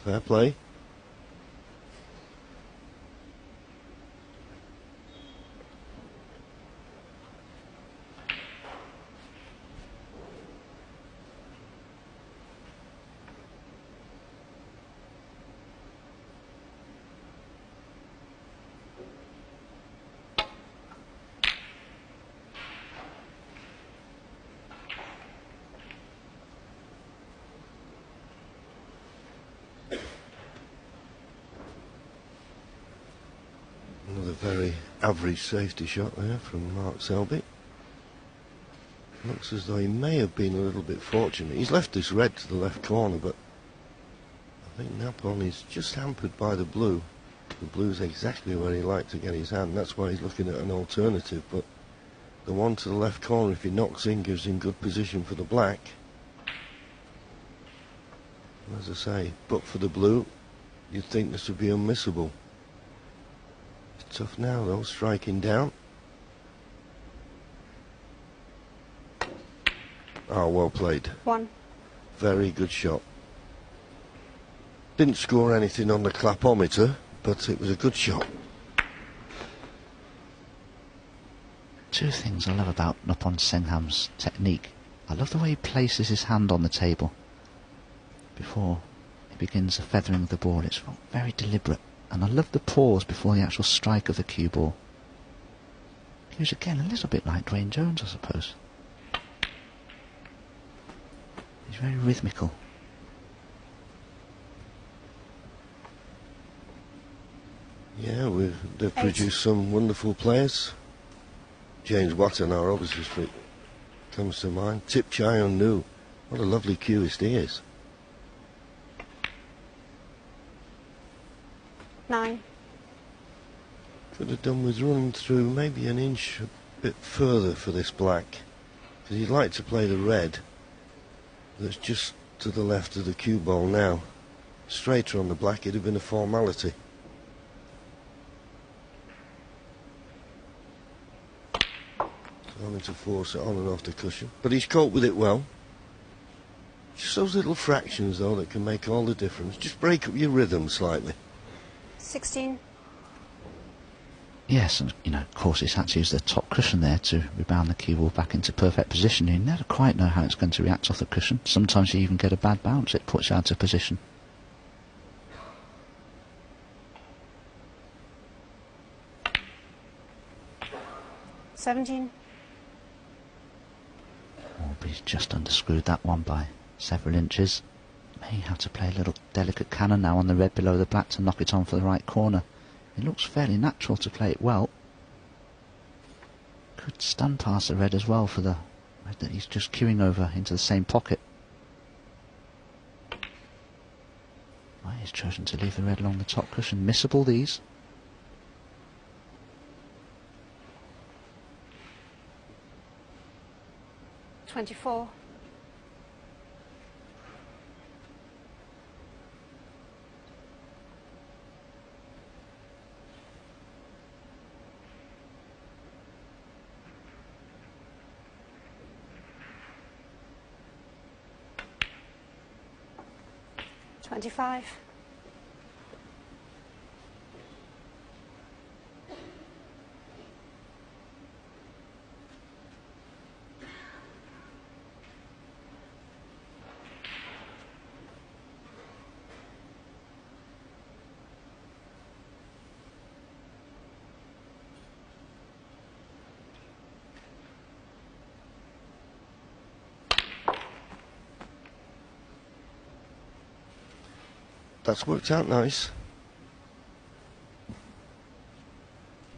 Fair play. Another very average safety shot there from Mark Selby. Looks as though he may have been a little bit fortunate. He's left this red to the left corner, but I think Napon is just hampered by the blue. The blue's exactly where he liked to get his hand. That's why he's looking at an alternative, but the one to the left corner, if he knocks in, gives him good position for the black. As I say, but for the blue, you'd think this would be unmissable. It's tough now, though, striking down. Oh, well played. One. Very good shot. Didn't score anything on the clapometer, but it was a good shot. Two things I love about Napon Sengham's technique. I love the way he places his hand on the table before he begins the feathering of the ball. It's very deliberate. And I love the pause before the actual strike of the cue ball. He was again a little bit like Dwayne Jones, I suppose. He's very rhythmical. Yeah, they've produced some wonderful players. James Watanabe obviously comes to mind. Tip Chyon Nu. What a lovely cueist he is. 9. Could have done with running through maybe an inch a bit further for this black, because he'd like to play the red that's just to the left of the cue ball now. Straighter on the black, it'd have been a formality. So having to force it on and off the cushion, but he's coped with it well. Just those little fractions though that can make all the difference. Just break up your rhythm slightly. 16. Yes, and of course he's had to use the top cushion there to rebound the cue ball back into perfect position. You never quite know how it's going to react off the cushion. Sometimes you even get a bad bounce, it puts you out of position. $17. Oh, but he's just underscrewed that one by several inches. May have to play a little delicate cannon now on the red below the black to knock it on for the right corner. It looks fairly natural to play it well. Could stun past the red as well for the red that he's just queuing over into the same pocket. Well, he's chosen to leave the red along the top cushion. Missable these. $24. 25. That's worked out nice.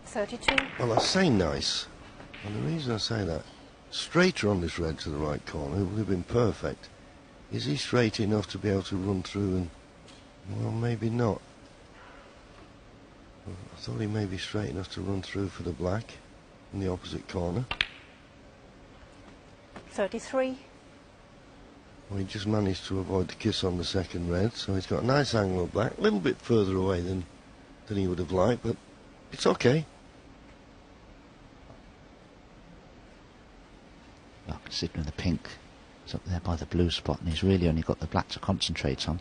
32. Well, I say nice, and the reason I say that, straighter on this red to the right corner, it would have been perfect. Is he straight enough to be able to run through and, well, maybe not. I thought he may be straight enough to run through for the black in the opposite corner. 33. Well, he just managed to avoid the kiss on the second red, so he's got a nice angle of black, a little bit further away than he would have liked, but it's okay. Well, considering the pink is up there by the blue spot, and he's really only got the black to concentrate on.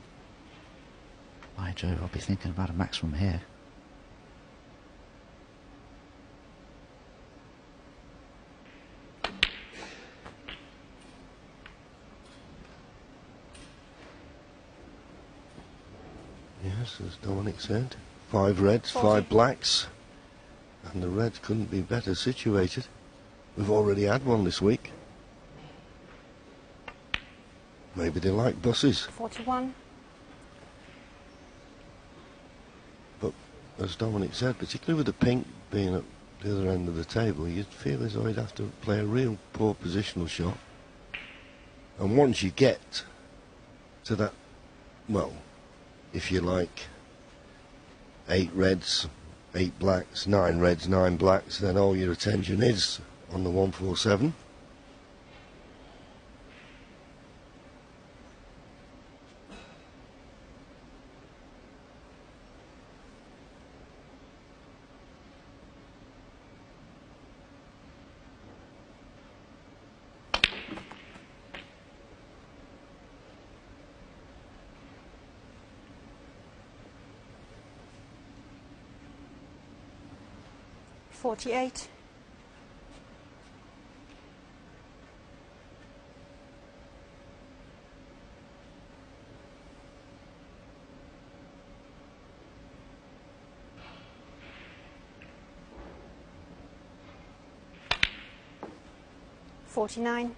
By Jove, I'll be thinking about a maximum here. Yes, as Dominic said, 5 reds, 40. 5 blacks, and the reds couldn't be better situated. We've already had one this week. Maybe they like buses. 41. But as Dominic said, particularly with the pink being at the other end of the table, you'd feel as though he'd have to play a real poor positional shot. And once you get to that, well, if you like, 8 reds, 8 blacks, 9 reds, 9 blacks, then all your attention is on the 147. $48. $49.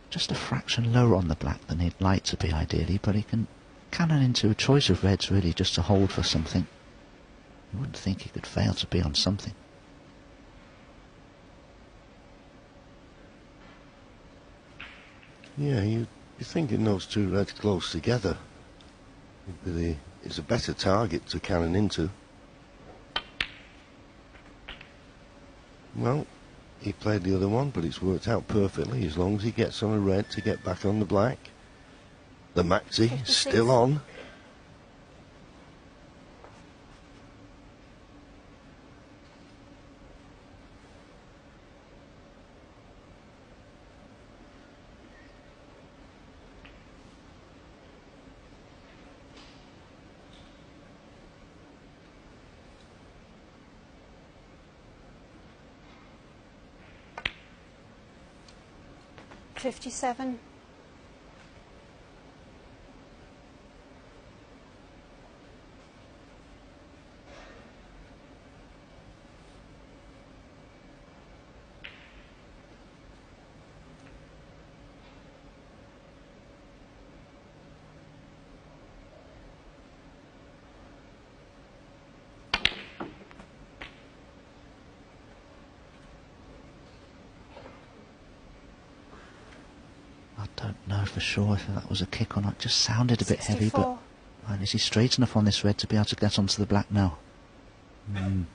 Just a fraction lower on the black than he'd like to be ideally, but he can cannon into a choice of reds really just to hold for something. You wouldn't think he could fail to be on something. Yeah, you'd be thinking those 2 reds close together. It's a better target to cannon into. Well, he played the other one, but it's worked out perfectly as long as he gets on a red to get back on the black. The maxi 56. still on. $57. I don't know for sure if that was a kick or not. It just sounded a bit heavy, 64. but is he straight enough on this red to be able to get onto the black now? May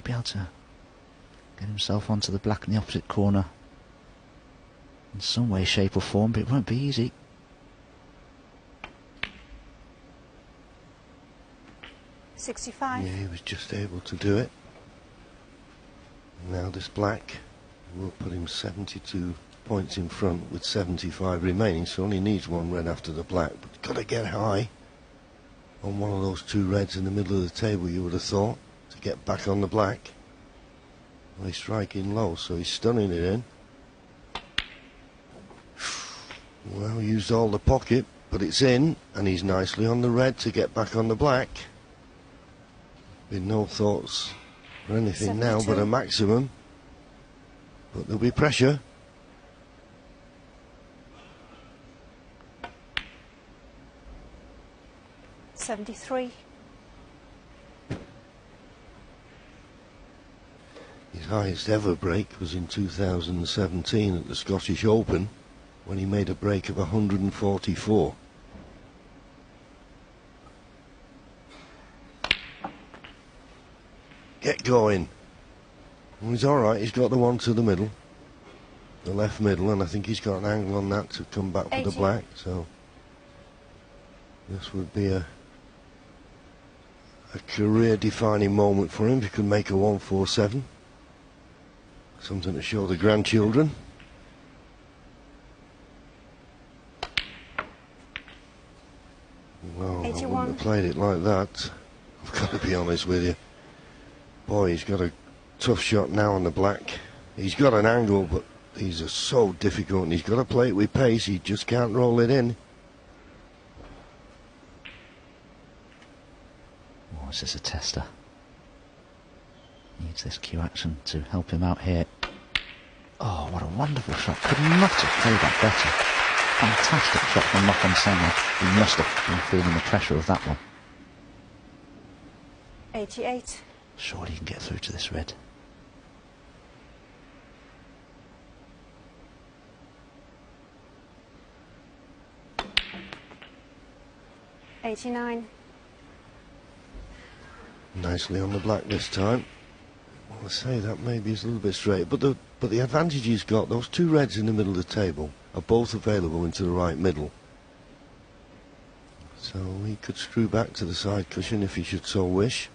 be able to get himself onto the black in the opposite corner in some way, shape or form, but it won't be easy. $65. Yeah, he was just able to do it. Now this black will put him 72 points in front with 75 remaining, so only needs 1 red after the black, but got to get high on one of those 2 reds in the middle of the table, you would have thought, to get back on the black. Well, he's striking low, so he's stunning it in. Well, used all the pocket, but it's in, and he's nicely on the red to get back on the black. With no thoughts for anything now but a maximum, but there'll be pressure. $73. His highest ever break was in 2017 at the Scottish Open, when he made a break of 144. Get going. Well, he's alright, he's got the one to the middle, the left middle, and I think he's got an angle on that to come back for the black, so this would be a career defining moment for him if he could make a 147. Something to show the grandchildren. Well, I 81. wouldn't have played it like that. I've got to be honest with you. Boy, he's got a tough shot now on the black. He's got an angle, but these are so difficult, and he's got to play it with pace. He just can't roll it in. Oh, this is a tester. Needs this cue action to help him out here. Oh, what a wonderful shot. Could not have played that better. Fantastic shot from Nothon Sengham. He must have been feeling the pressure of that one. 88. Surely he can get through to this red. $89. Nicely on the black this time. Well, I say that maybe is a little bit straight, but the advantage he's got, those two reds in the middle of the table are both available into the right middle. So he could screw back to the side cushion if he should so wish.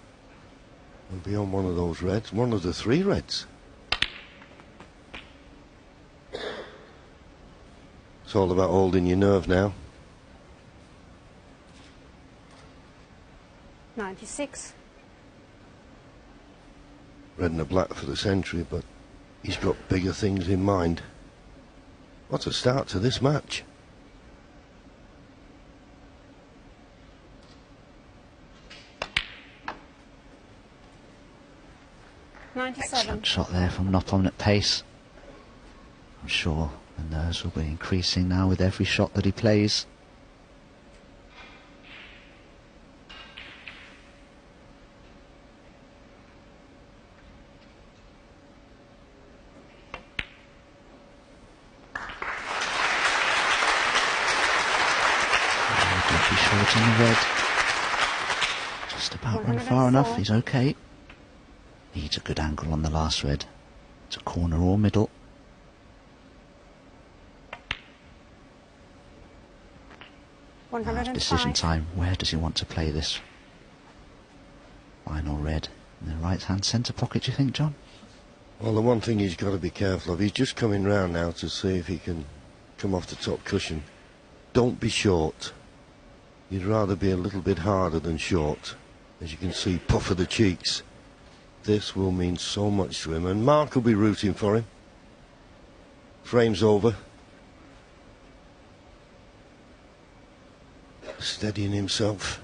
And be on one of those reds, one of the three reds. It's all about holding your nerve now. 96. Red and a black for the century, but he's got bigger things in mind. What a start to this match. Excellent shot there from Nothon at pace. I'm sure the nerves will be increasing now with every shot that he plays. Don't be short on the red. Just about run far enough, he's okay. Needs a good angle on the last red. It's a corner or middle. Decision time. Where does he want to play this final red? In the right hand centre pocket, do you think, John? Well, the one thing he's got to be careful of, he's just coming round now to see if he can come off the top cushion. Don't be short. You'd rather be a little bit harder than short. As you can see, puff of the cheeks. This will mean so much to him, and Mark will be rooting for him. Frame's over. Steadying himself.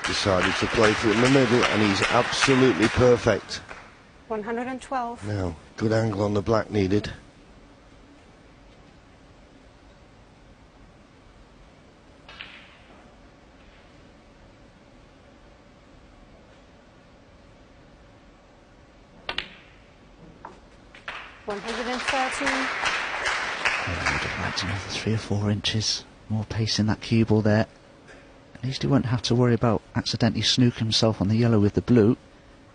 Decided to play for it in the middle, and he's absolutely perfect. 112. Now, good angle on the black needed. $113. I would have liked another 3 or 4 inches more pace in that cue ball there. At least he won't have to worry about accidentally snooking himself on the yellow with the blue.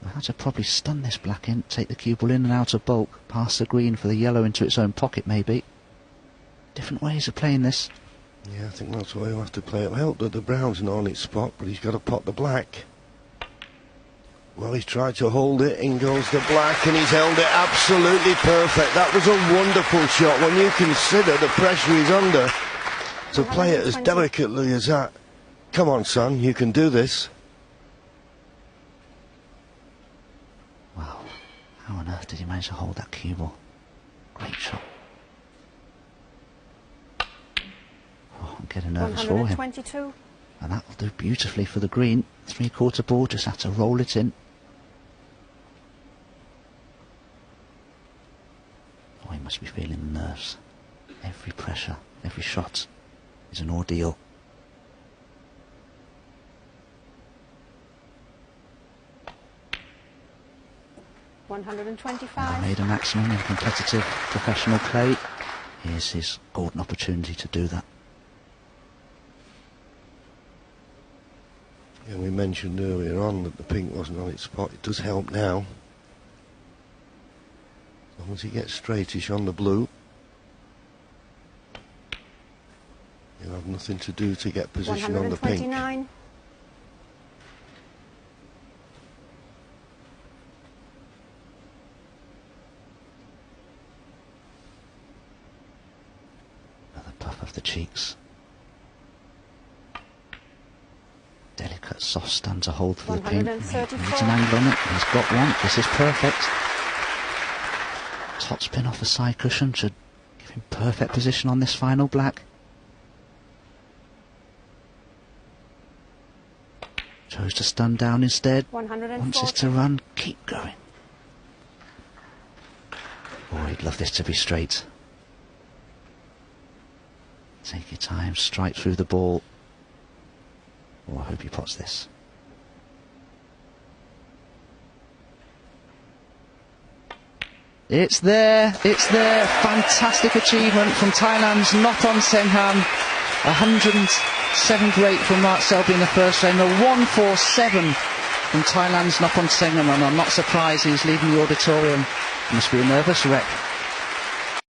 He'll have to probably stun this black in, take the cue ball in and out of bulk, pass the green for the yellow into its own pocket maybe. Different ways of playing this. Yeah, I think that's why he'll have to play it. I hope that the brown's not on its spot, but he's got to pot the black. Well, he's tried to hold it, in goes the black, and he's held it absolutely perfect. That was a wonderful shot when you consider the pressure he's under to play it as delicately as that. Come on, son, you can do this. Wow, how on earth did he manage to hold that cue ball? Great shot. Oh, I'm getting nervous for him. 122. And that'll do beautifully for the green. 3/4 ball, just have to roll it in. Oh, he must be feeling the nerves. Every pressure, every shot is an ordeal. 125. Made a maximum in competitive professional play. Here's his golden opportunity to do that. Yeah, we mentioned earlier on that the pink wasn't on its spot. It does help now. As long as he gets straightish on the blue, he'll have nothing to do to get position on the pink. 129. Look at soft stand to hold for the pink. He needs 134. an angle on it. He's got one. This is perfect. Top spin off the side cushion should give him perfect position on this final black. Chose to stun down instead. 140. Wants this to run. Keep going. Oh, he'd love this to be straight. Take your time. Strike through the ball. Oh, I hope he pots this. It's there. It's there. Fantastic achievement from Thailand's Nothon Sengham. 107th rate from Mark Selby in the first frame. A 147 from Thailand's Nothon Sengham. And I'm not surprised he's leaving the auditorium. Must be a nervous wreck.